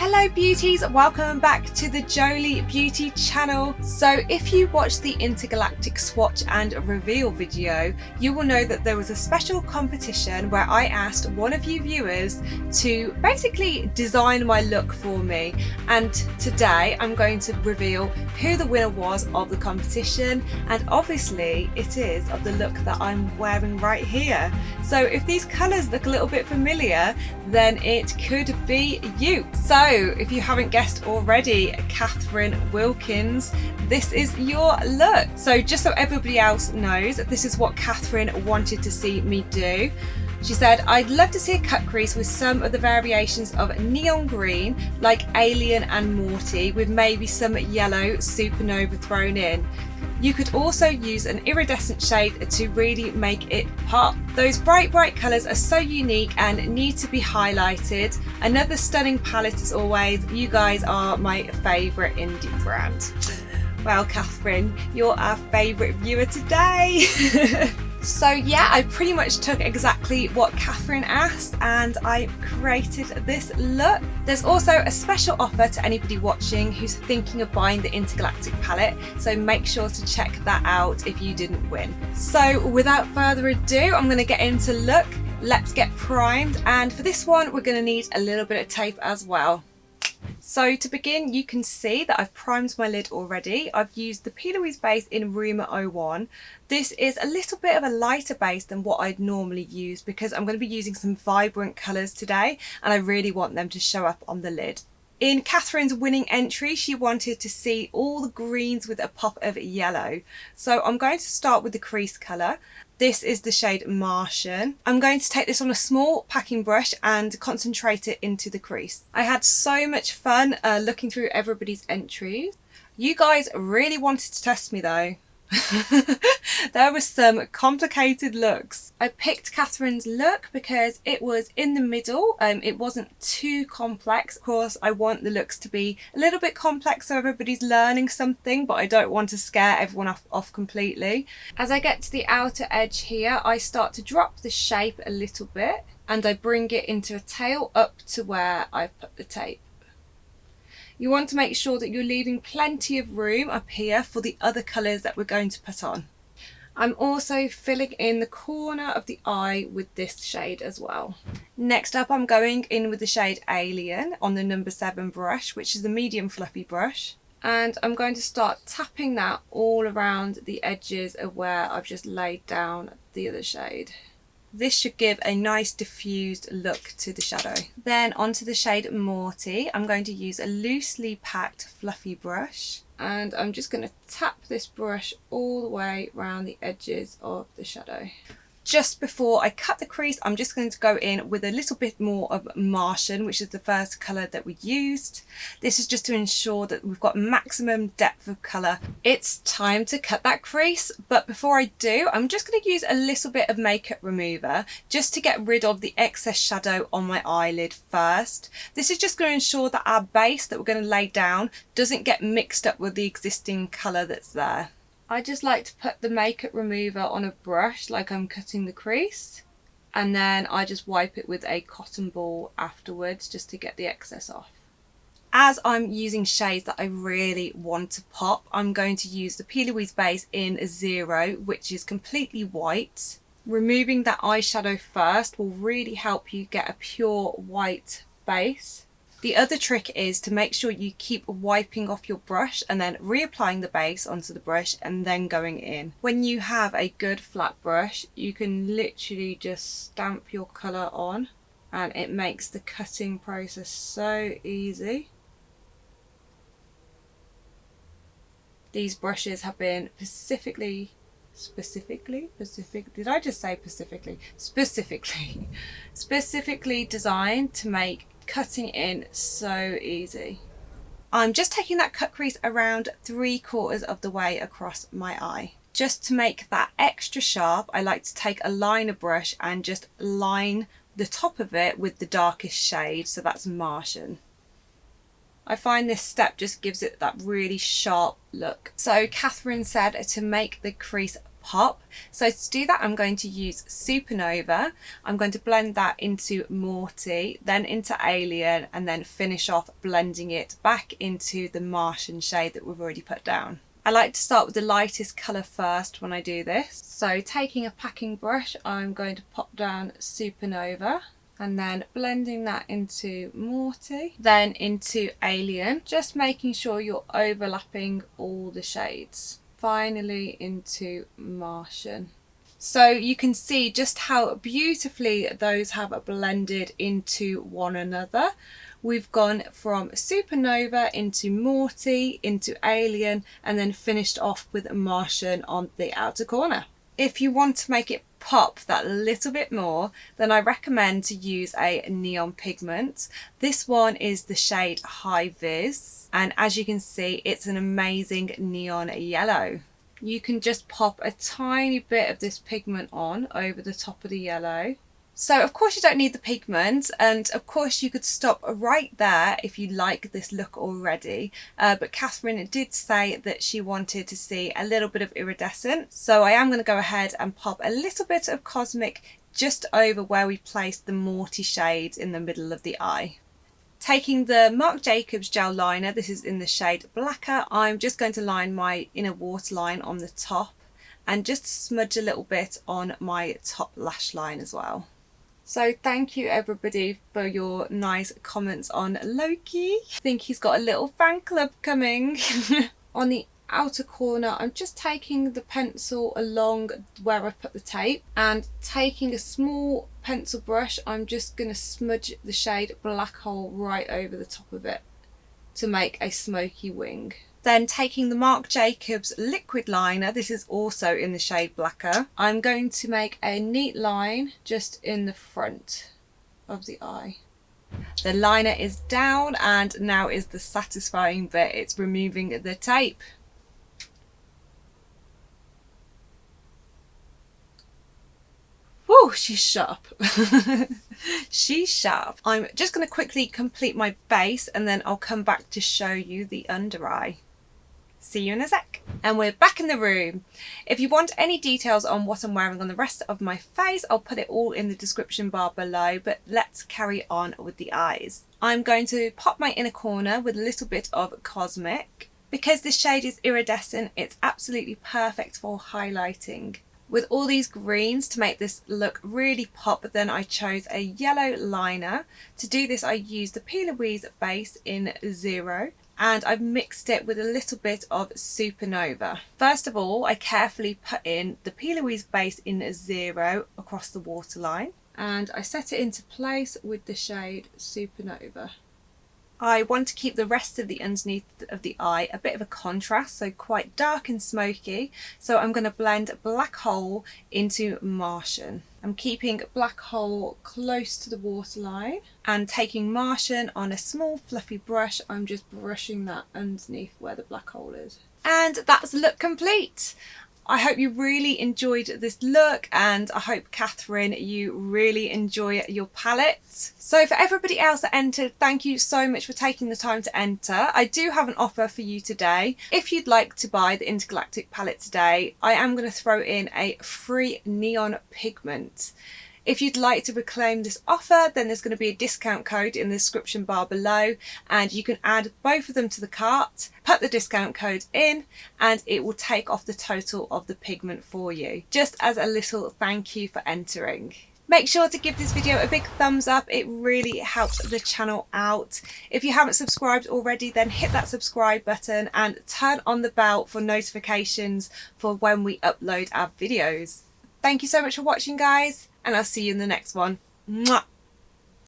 Hello beauties, welcome back to the Jolie beauty channel. So if you watched the Intergalactic swatch and reveal video, you will know that there was a special competition where I asked one of you viewers to basically design my look for me, and today I'm going to reveal who the winner was of the competition, and obviously it is of the look that I'm wearing right here. So if these colours look a little bit familiar, then it could be you. So if you haven't guessed already, Catherine Wilkins, this is your look. So just so everybody else knows, this is what Catherine wanted to see me do. She said, I'd love to see a cut crease with some of the variations of neon green, like Alien and Morty, with maybe some yellow supernova thrown in. You could also use an iridescent shade to really make it pop. Those bright colours are so unique and need to be highlighted. Another stunning palette as always. You guys are my favourite indie brand. Well, Catherine, you're our favourite viewer today. So yeah, I pretty much took exactly what Catherine asked and I created this look. There's also a special offer to anybody watching who's thinking of buying the Intergalactic palette, so make sure to check that out if you didn't win. So without further ado, I'm going to get into look. Let's get primed, and for this one we're going to need a little bit of tape as well. So to begin, you can see that I've primed my lid already. I've used the P. Louise base in Rumour 01. This is a little bit of a lighter base than what I'd normally use because I'm going to be using some vibrant colours today and I really want them to show up on the lid. In Catherine's winning entry, she wanted to see all the greens with a pop of yellow. So I'm going to start with the crease colour. This is the shade Martian. I'm going to take this on a small packing brush and concentrate it into the crease. I had so much fun looking through everybody's entries. You guys really wanted to test me though. There were some complicated looks. I picked Catherine's look because it was in the middle. It wasn't too complex. Of course, I want the looks to be a little bit complex so everybody's learning something, but I don't want to scare everyone off completely. As I get to the outer edge here, I start to drop the shape a little bit and I bring it into a tail up to where I've put the tape. You want to make sure that you're leaving plenty of room up here for the other colours that we're going to put on. I'm also filling in the corner of the eye with this shade as well. Next up, I'm going in with the shade Alien on the number 7 brush, which is the medium fluffy brush. And I'm going to start tapping that all around the edges of where I've just laid down the other shade. This should give a nice diffused look to the shadow. Then onto the shade Morty, I'm going to use a loosely packed fluffy brush and I'm just going to tap this brush all the way around the edges of the shadow. Just before I cut the crease, I'm just going to go in with a little bit more of Martian, which is the first colour that we used. This is just to ensure that we've got maximum depth of colour. It's time to cut that crease, but before I do, I'm just going to use a little bit of makeup remover just to get rid of the excess shadow on my eyelid first. This is just going to ensure that our base that we're going to lay down doesn't get mixed up with the existing colour that's there. I just like to put the makeup remover on a brush like I'm cutting the crease, and then I just wipe it with a cotton ball afterwards just to get the excess off. As I'm using shades that I really want to pop, I'm going to use the P. Louise base in 0, which is completely white. Removing that eyeshadow first will really help you get a pure white base. The other trick is to make sure you keep wiping off your brush and then reapplying the base onto the brush and then going in. When you have a good flat brush, you can literally just stamp your colour on and it makes the cutting process so easy. These brushes have been specifically designed to make cutting in so easy. I'm just taking that cut crease around 3/4 of the way across my eye. Just to make that extra sharp, I like to take a liner brush and just line the top of it with the darkest shade, so that's Martian. I find this step just gives it that really sharp look. So Catherine said to make the crease pop. So to do that, I'm going to use Supernova. I'm going to blend that into Morty, then into Alien, and then finish off blending it back into the Martian shade that we've already put down. I like to start with the lightest colour first when I do this. So taking a packing brush, I'm going to pop down Supernova, and then blending that into Morty, then into Alien, just making sure you're overlapping all the shades. Finally into Martian. So you can see just how beautifully those have blended into one another. We've gone from Supernova into Morty, into Alien, and then finished off with Martian on the outer corner. If you want to make it pop that little bit more, then I recommend to use a neon pigment. This one is the shade High Vis, and as you can see, it's an amazing neon yellow. You can just pop a tiny bit of this pigment on over the top of the yellow. So of course you don't need the pigment, and of course you could stop right there if you like this look already, but Catherine did say that she wanted to see a little bit of iridescent, so I am going to go ahead and pop a little bit of Cosmic just over where we placed the Morty shade in the middle of the eye. Taking the Marc Jacobs gel liner, this is in the shade Blacker, I'm just going to line my inner waterline on the top and just smudge a little bit on my top lash line as well. So thank you everybody for your nice comments on Loki. I think he's got a little fan club coming. On the outer corner, I'm just taking the pencil along where I put the tape, and taking a small pencil brush, I'm just going to smudge the shade Black Hole right over the top of it to make a smoky wing. Then taking the Marc Jacobs liquid liner, this is also in the shade Blacker, I'm going to make a neat line just in the front of the eye. The liner is down, and now is the satisfying bit, it's removing the tape. Woo, she's sharp. She's sharp. I'm just going to quickly complete my base, and then I'll come back to show you the under eye. See you in a sec. And we're back in the room. If you want any details on what I'm wearing on the rest of my face, I'll put it all in the description bar below, but let's carry on with the eyes. I'm going to pop my inner corner with a little bit of Cosmic. Because this shade is iridescent, it's absolutely perfect for highlighting. With all these greens to make this look really pop, then I chose a yellow liner. To do this, I used the P. Louise base in 0. And I've mixed it with a little bit of Supernova. First of all, I carefully put in the P. Louise base in 0 across the waterline, and I set it into place with the shade Supernova. I want to keep the rest of the underneath of the eye a bit of a contrast, so quite dark and smoky, so I'm going to blend Black Hole into Martian. I'm keeping Black Hole close to the waterline, and taking Martian on a small fluffy brush, I'm just brushing that underneath where the black hole is. And that's the look complete. I hope you really enjoyed this look, and I hope, Catherine, you really enjoy your palette. So for everybody else that entered, thank you so much for taking the time to enter. I do have an offer for you today. If you'd like to buy the Intergalactic palette today, I am going to throw in a free neon pigment. If you'd like to reclaim this offer, then there's going to be a discount code in the description bar below, and you can add both of them to the cart, put the discount code in, and it will take off the total of the pigment for you, just as a little thank you for entering. Make sure to give this video a big thumbs up, it really helps the channel out. If you haven't subscribed already, then hit that subscribe button and turn on the bell for notifications for when we upload our videos. Thank you so much for watching, guys, and I'll see you in the next one. Mwah!